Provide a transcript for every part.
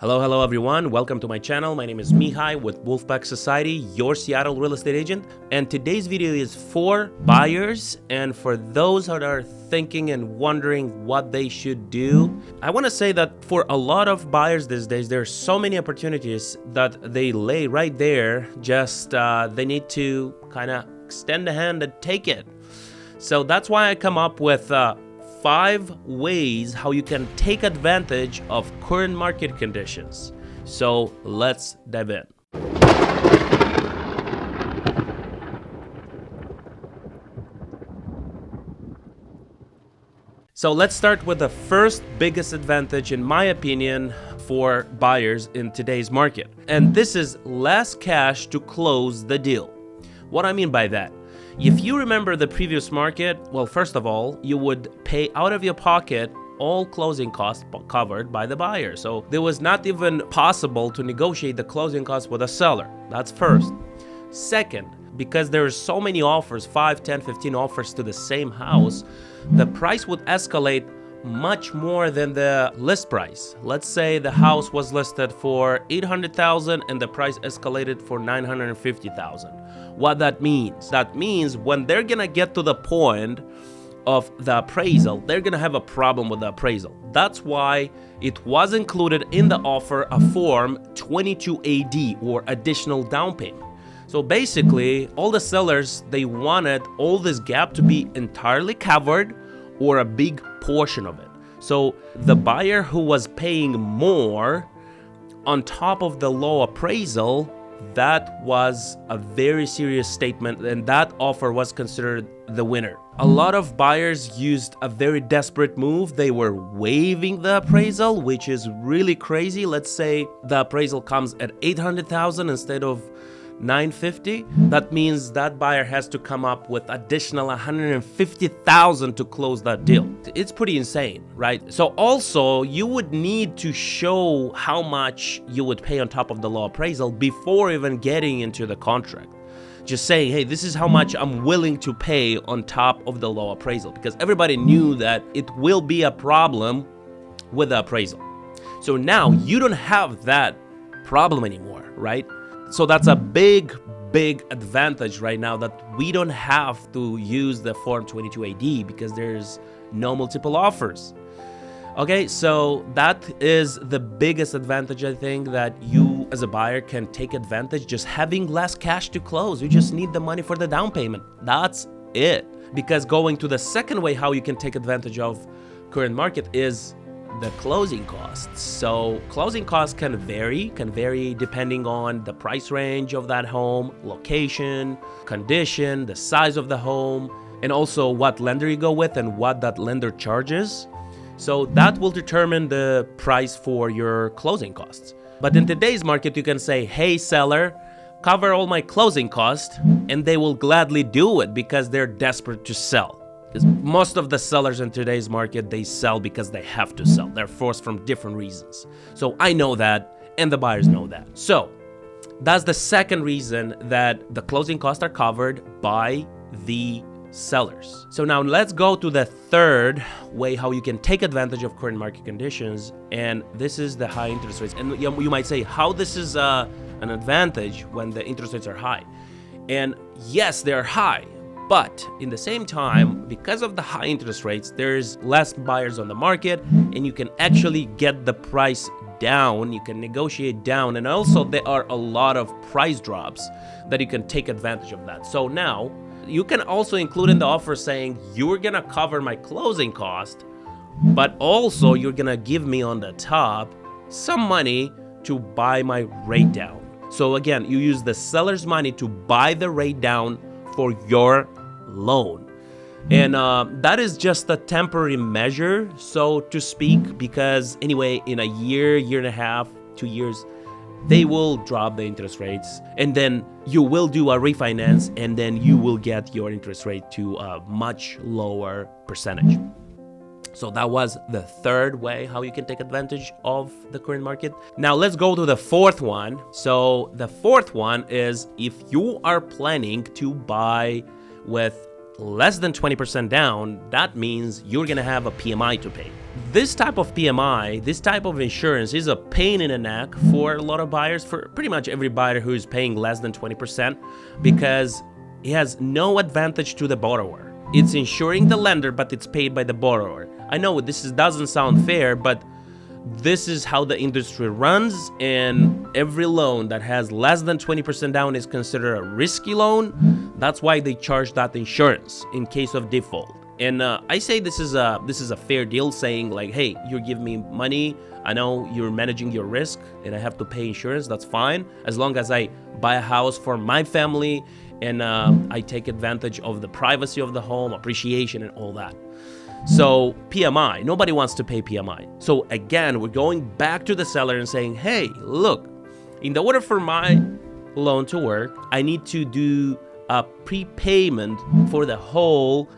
Hello everyone. Welcome to my channel. My name is Mihai with Wolfpack Society, your Seattle real estate agent. And today's video is for buyers and for those that are thinking and wondering what they should do. I want to say that for a lot of buyers these days, there's so many opportunities that they lay right there. Just they need to kind of extend a hand and take it. So that's why I come up with 5 ways how you can take advantage of current market conditions. So let's dive in. So let's start with the first biggest advantage, in my opinion, for buyers in today's market. And this is less cash to close the deal. What I mean by that? If you remember the previous market, well, first of all, you would pay out of your pocket all closing costs covered by the buyer. So there was not even possible to negotiate the closing costs with a seller. That's first. Second, because there's so many offers, 5, 10, 15 offers to the same house, the price would escalate much more than the list price. Let's say the house was listed for $800,000 and the price escalated for $950,000. What that means? That means when they're gonna get to the point of the appraisal, they're gonna have a problem with the appraisal. That's why it was included in the offer a form 22AD, or additional down payment. So basically, all the sellers, they wanted all this gap to be entirely covered or a big portion of it. So the buyer who was paying more on top of the low appraisal, that was a very serious statement, and that offer was considered the winner. A lot of buyers used a very desperate move. They were waiving the appraisal, which is really crazy. Let's say the appraisal comes at $800,000 instead of $950. That means that buyer has to come up with additional $150,000 to close that deal. It's pretty insane, right? So also, you would need to show how much you would pay on top of the low appraisal before even getting into the contract. Just saying, hey, this is how much I'm willing to pay on top of the low appraisal, because everybody knew that it will be a problem with the appraisal. So now you don't have that problem anymore, right? So that's a big advantage right now, that we don't have to use the Form 22AD because there's no multiple offers. Okay, so that is the biggest advantage, I think, that you as a buyer can take advantage, just having less cash to close. You just need the money for the down payment. That's it. Because going to the second way how you can take advantage of current market is the closing costs. So closing costs can vary depending on the price range of that home, location, condition, the size of the home, and also what lender you go with and what that lender charges. So that will determine the price for your closing costs. But in today's market, you can say, hey seller, cover all my closing costs, and they will gladly do it because they're desperate to sell. Most of the sellers in today's market, they sell because they have to sell. They're forced from different reasons. So I know that, and the buyers know that. So that's the second reason that the closing costs are covered by the sellers. So now let's go to the third way how you can take advantage of current market conditions, and this is the high interest rates. And you might say, how this is an advantage when the interest rates are high? And yes, they're high. But in the same time, because of the high interest rates, there's less buyers on the market, and you can actually get the price down. You can negotiate down, and also there are a lot of price drops that you can take advantage of that. So now you can also include in the offer saying, you're gonna cover my closing cost, but also you're gonna give me on the top some money to buy my rate down. So again, you use the seller's money to buy the rate down for your loan. And that is just a temporary measure, so to speak, because anyway, in a year and a half, 2 years, they will drop the interest rates, and then you will do a refinance, and then you will get your interest rate to a much lower percentage. So that was the third way how you can take advantage of the current market. Now let's go to the fourth one. So the fourth one is if you are planning to buy with less than 20% down, that means you're gonna have a PMI to pay. This type of PMI, this type of insurance is a pain in the neck for a lot of buyers, for pretty much every buyer who is paying less than 20%, because it has no advantage to the borrower. It's insuring the lender, but it's paid by the borrower. I know doesn't sound fair, but this is how the industry runs, and every loan that has less than 20% down is considered a risky loan. That's why they charge that insurance in case of default. And I say this is a fair deal, saying like, hey, you give me money, I know you're managing your risk, and I have to pay insurance. That's fine, as long as I buy a house for my family and I take advantage of the privacy of the home, appreciation, and all that. So PMI, nobody wants to pay PMI. So again, we're going back to the seller and saying, hey, look, in order for my loan to work, I need to do a prepayment for the whole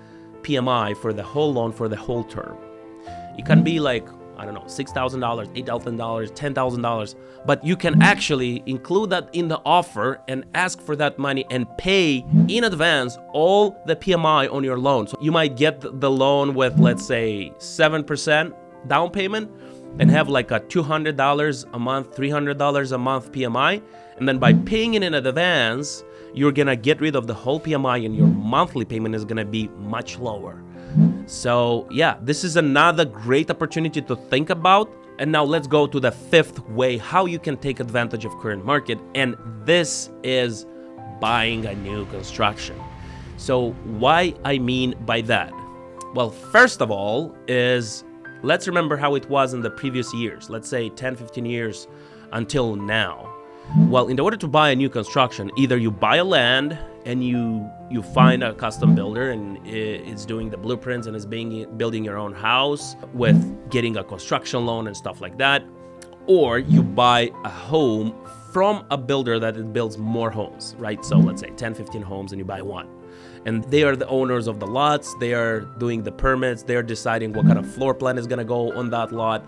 PMI, for the whole loan, for the whole term. It can be like, I don't know, $6,000, $8,000, $10,000, but you can actually include that in the offer and ask for that money and pay in advance all the PMI on your loan. So you might get the loan with, let's say, 7% down payment and have like a $200 a month, $300 a month PMI. And then by paying it in advance, you're gonna get rid of the whole PMI and your monthly payment is gonna be much lower. So yeah, this is another great opportunity to think about. And now let's go to the fifth way how you can take advantage of current market. And this is buying a new construction. So why I mean by that? Well, first of all is, let's remember how it was in the previous years. Let's say 10, 15 years until now. Well, in order to buy a new construction, either you buy a land and you find a custom builder and it's doing the blueprints and is building your own house with getting a construction loan and stuff like that, or you buy a home from a builder that builds more homes, right? So let's say 10, 15 homes and you buy one. And they are the owners of the lots, they are doing the permits, they're deciding what kind of floor plan is gonna go on that lot.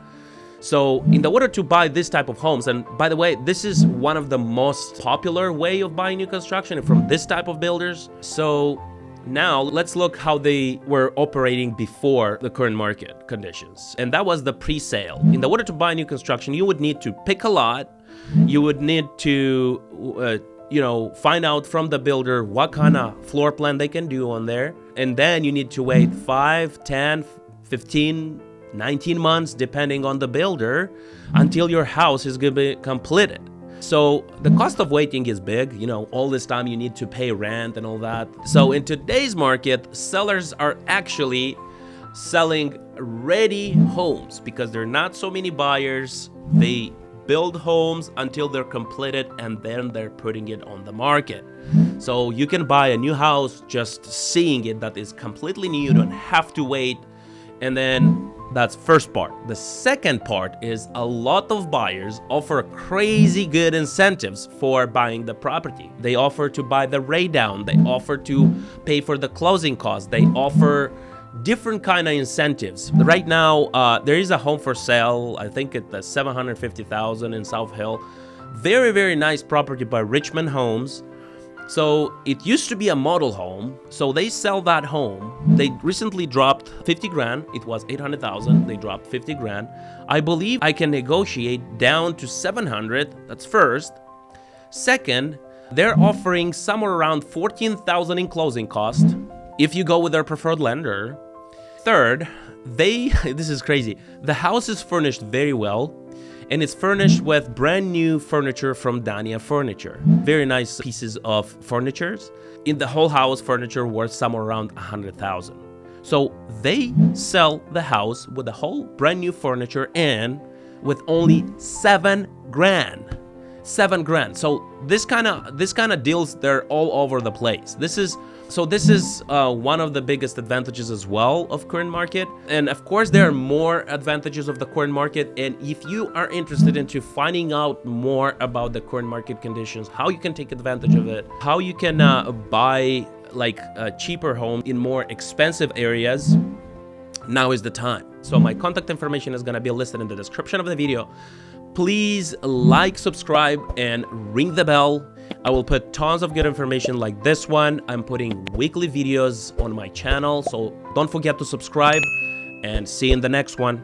So in order to buy this type of homes, and by the way, this is one of the most popular way of buying new construction from this type of builders. So now let's look how they were operating before the current market conditions. And that was the pre-sale. In order to buy new construction, you would need to pick a lot. You would need to, find out from the builder what kind of floor plan they can do on there. And then you need to wait 5, 10, 15, 19 months, depending on the builder, until your house is going to be completed. So the cost of waiting is big, all this time you need to pay rent and all that. So in today's market, sellers are actually selling ready homes because there are not so many buyers. They build homes until they're completed and then they're putting it on the market. So you can buy a new house just seeing it that is completely new, you don't have to wait. And then that's first part. The second part is a lot of buyers offer crazy good incentives for buying the property. They offer to buy the rate down. They offer to pay for the closing costs. They offer different kind of incentives. Right now, there is a home for sale. I think it's $750,000 in South Hill. Very, very nice property by Richmond Homes. So it used to be a model home, so they sell that home. They recently dropped 50 grand. It was 800,000. They dropped 50 grand. I believe I can negotiate down to 700. That's first. Second, they're offering somewhere around 14,000 in closing cost if you go with their preferred lender. Third, this is crazy. The house is furnished very well. And it's furnished with brand new furniture from Dania Furniture. Very nice pieces of furnitures. In the whole house, furniture worth somewhere around 100,000. So they sell the house with the whole brand new furniture and with only 7 grand. 7 grand. So this kind of deals, they're all over the place. This is one of the biggest advantages as well of current market. And of course, there are more advantages of the current market. And if you are interested into finding out more about the current market conditions, how you can take advantage of it, how you can buy like a cheaper home in more expensive areas, now is the time. So my contact information is going to be listed in the description of the video. Please like, subscribe, and ring the bell. I will put tons of good information like this one. I'm putting weekly videos on my channel, so don't forget to subscribe, and see you in the next one.